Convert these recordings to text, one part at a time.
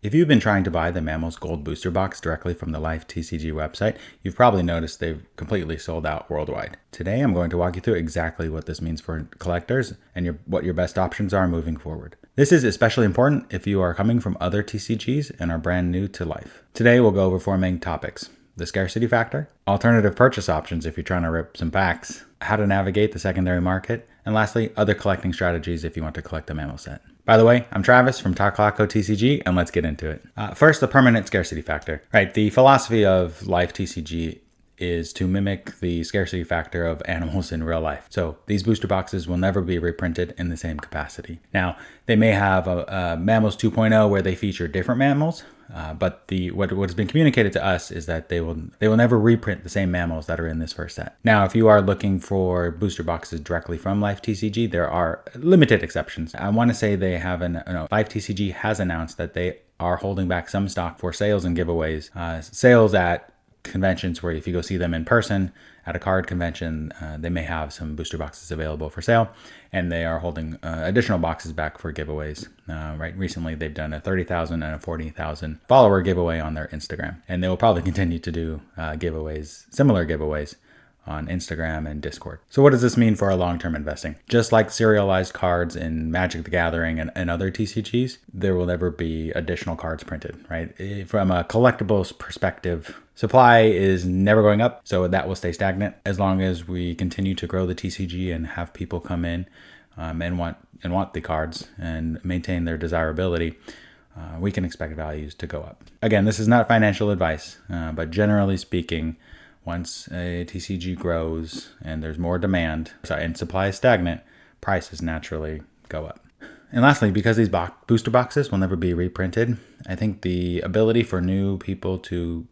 If you've been trying to buy the Mammals Gold Booster Box directly from the LIFE TCG website, you've probably noticed they've completely sold out worldwide. Today, I'm going to walk you through exactly what this means for collectors and what your best options are moving forward. This is especially important if you are coming from other TCGs and are brand new to LIFE. Today, we'll go over 4 main topics: the scarcity factor, alternative purchase options if you're trying to rip some packs, how to navigate the secondary market, and lastly, other collecting strategies if you want to collect a mammal set. By the way, I'm Travis from Taclaco TCG, and let's get into it. First, the permanent scarcity factor. Right, the philosophy of LIFE TCG is to mimic the scarcity factor of animals in real life. So these booster boxes will never be reprinted in the same capacity. Now, they may have a Mammals 2.0 where they feature different mammals, but what has been communicated to us is that they will never reprint the same mammals that are in this first set. Now, if you are looking for booster boxes directly from LIFE TCG, there are limited exceptions. I want to say LIFE TCG has announced that they are holding back some stock for sales and giveaways. Sales at conventions where if you go see them in person at a card convention, they may have some booster boxes available for sale, and they are holding additional boxes back for giveaways. Right, recently they've done a 30,000 and a 40,000 follower giveaway on their Instagram, and they will probably continue to do similar giveaways on Instagram and Discord. So what does this mean for our long-term investing? Just like serialized cards in Magic the Gathering and other TCGs, there will never be additional cards printed, right? From a collectibles perspective, supply is never going up, so that will stay stagnant. As long as we continue to grow the TCG and have people come in and want the cards and maintain their desirability, we can expect values to go up. Again, this is not financial advice, but generally speaking, once a TCG grows and there's more demand and supply is stagnant, prices naturally go up. And lastly, because these booster boxes will never be reprinted, I think the ability for new people to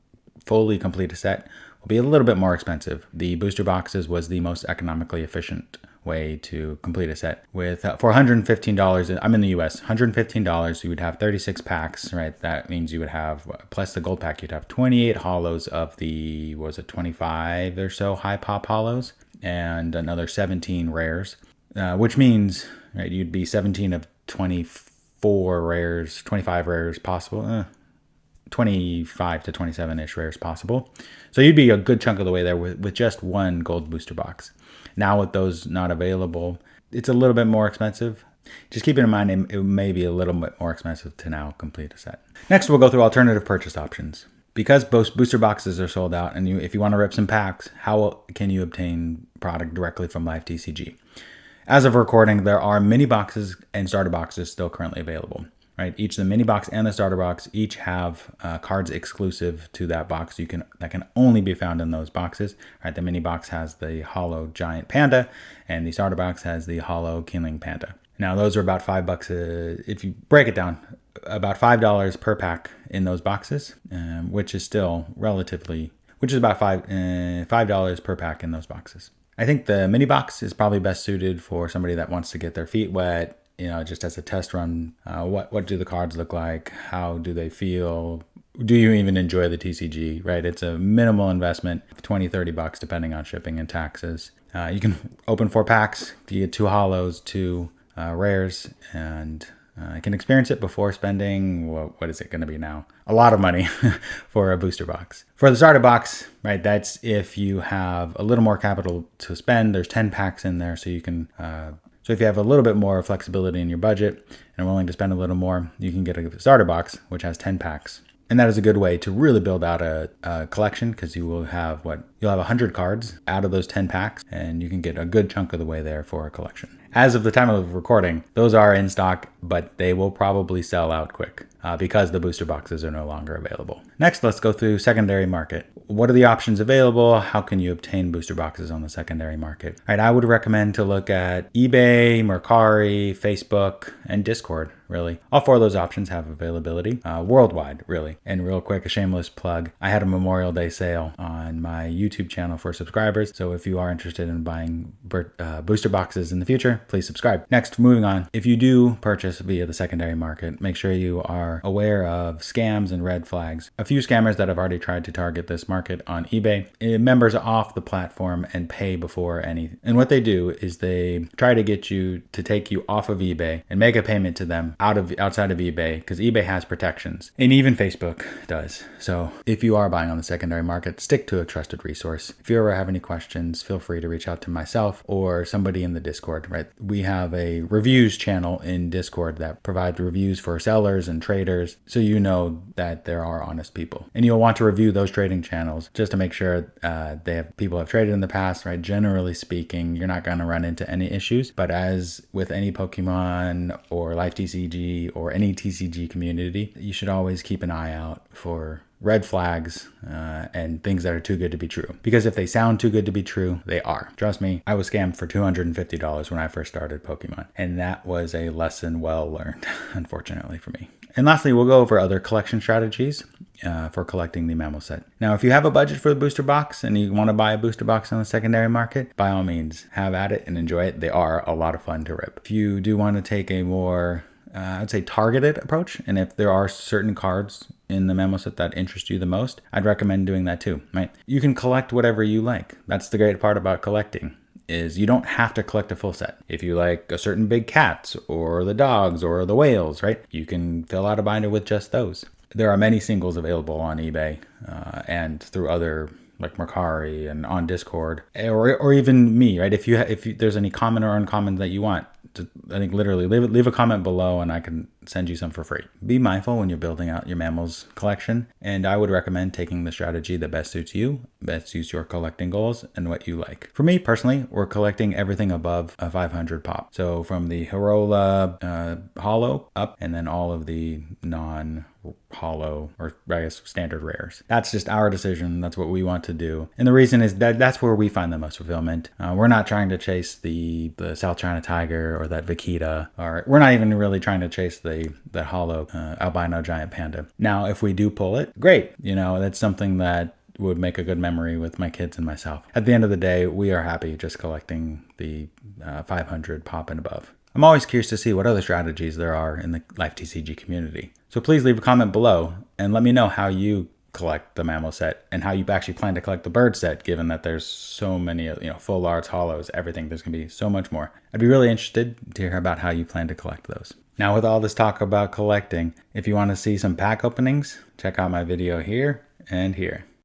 fully complete a set will be a little bit more expensive. The booster boxes was the most economically efficient way to complete a set. For $115, I'm in the US, $115, you would have 36 packs, right? That means you would have, plus the gold pack, you'd have 28 holos of the, 25 or so high pop holos, and another 17 rares, which means, right, you'd be 17 of 24 rares, 25 rares possible, 25 to 27-ish rares possible. So you'd be a good chunk of the way there with just one gold booster box. Now with those not available, it's a little bit more expensive. Just keep in mind it may be a little bit more expensive to now complete a set. Next, we'll go through alternative purchase options. Because both booster boxes are sold out, and if you want to rip some packs, how can you obtain product directly from LIFE TCG? As of recording, there are mini boxes and starter boxes still currently available. Right, each the mini box and the starter box each have cards exclusive to that box. That can only be found in those boxes. Right, the mini box has the holo giant panda, and the starter box has the holo Kinling panda. Now those are about $5. If you break it down, about $5 per pack in those boxes, which is about $5 per pack in those boxes. I think the mini box is probably best suited for somebody that wants to get their feet wet. Just as a test run, what do the cards look like? How do they feel? Do you even enjoy the TCG, right? It's a minimal investment, $20-$30 depending on shipping and taxes. You can open 4 packs, you get 2 holos, 2 rares, and I can experience it before spending, what is it going to be now? A lot of money for a booster box. For the starter box, right, that's if you have a little more capital to spend. There's 10 packs in there, so you can... So if you have a little bit more flexibility in your budget and are willing to spend a little more, you can get a starter box, which has 10 packs. And that is a good way to really build out a collection, because you'll have 100 cards out of those 10 packs, and you can get a good chunk of the way there for a collection. As of the time of recording, those are in stock, but they will probably sell out quick because the booster boxes are no longer available. Next, let's go through secondary market. What are the options available? How can you obtain booster boxes on the secondary market? All right, I would recommend to look at eBay, Mercari, Facebook, and Discord, really. All 4 of those options have availability worldwide, really. And real quick, a shameless plug. I had a Memorial Day sale on my YouTube channel for subscribers. So if you are interested in buying booster boxes in the future, please subscribe. Next, moving on. If you do purchase via the secondary market, make sure you are are aware of scams and red flags. A few scammers that have already tried to target this market on eBay, members off the platform and pay before anything. And what they do is they try to get you to take you off of eBay and make a payment to them outside of eBay, because eBay has protections, and even Facebook does. So if you are buying on the secondary market, stick to a trusted resource. If you ever have any questions, feel free to reach out to myself or somebody in the Discord, right? We have a reviews channel in Discord that provides reviews for sellers and traders, so you know that there are honest people. And you'll want to review those trading channels just to make sure people have traded in the past, right? Generally speaking, you're not going to run into any issues, but as with any Pokemon or Life TCG or any TCG community, you should always keep an eye out for red flags and things that are too good to be true. Because if they sound too good to be true, they are. Trust me, I was scammed for $250 when I first started Pokemon, and that was a lesson well learned, unfortunately for me. And lastly, we'll go over other collection strategies for collecting the mammal set. Now, if you have a budget for the booster box and you want to buy a booster box on the secondary market, by all means, have at it and enjoy it. They are a lot of fun to rip. If you do want to take a more I'd say targeted approach, and if there are certain cards in the mammal set that interest you the most, I'd recommend doing that too, right? You can collect whatever you like. That's the great part about collecting, is you don't have to collect a full set. If you like a certain big cats or the dogs or the whales, right? You can fill out a binder with just those. There are many singles available on eBay and through other like Mercari and on Discord, or even me, right? If there's any common or uncommon that you want, I think literally leave a comment below and I can send you some for free. Be mindful when you're building out your mammals collection, and I would recommend taking the strategy that best suits you, best suits your collecting goals and what you like. For me personally, we're collecting everything above a 500 pop. So from the Horola hollow up, and then all of the non-hollow, or I guess standard rares. That's just our decision. That's what we want to do. And the reason is that that's where we find the most fulfillment. We're not trying to chase the South China Tiger or that Vaquita, or we're not even really trying to chase the hollow albino giant panda. Now, if we do pull it, great. You know, that's something that would make a good memory with my kids and myself. At the end of the day, we are happy just collecting the 500 pop and above. I'm always curious to see what other strategies there are in the Life TCG community. So please leave a comment below and let me know how you collect the mammal set and how you actually plan to collect the bird set, given that there's so many, full arts, hollows, everything. There's going to be so much more. I'd be really interested to hear about how you plan to collect those. Now, with all this talk about collecting, if you want to see some pack openings, check out my video here and here.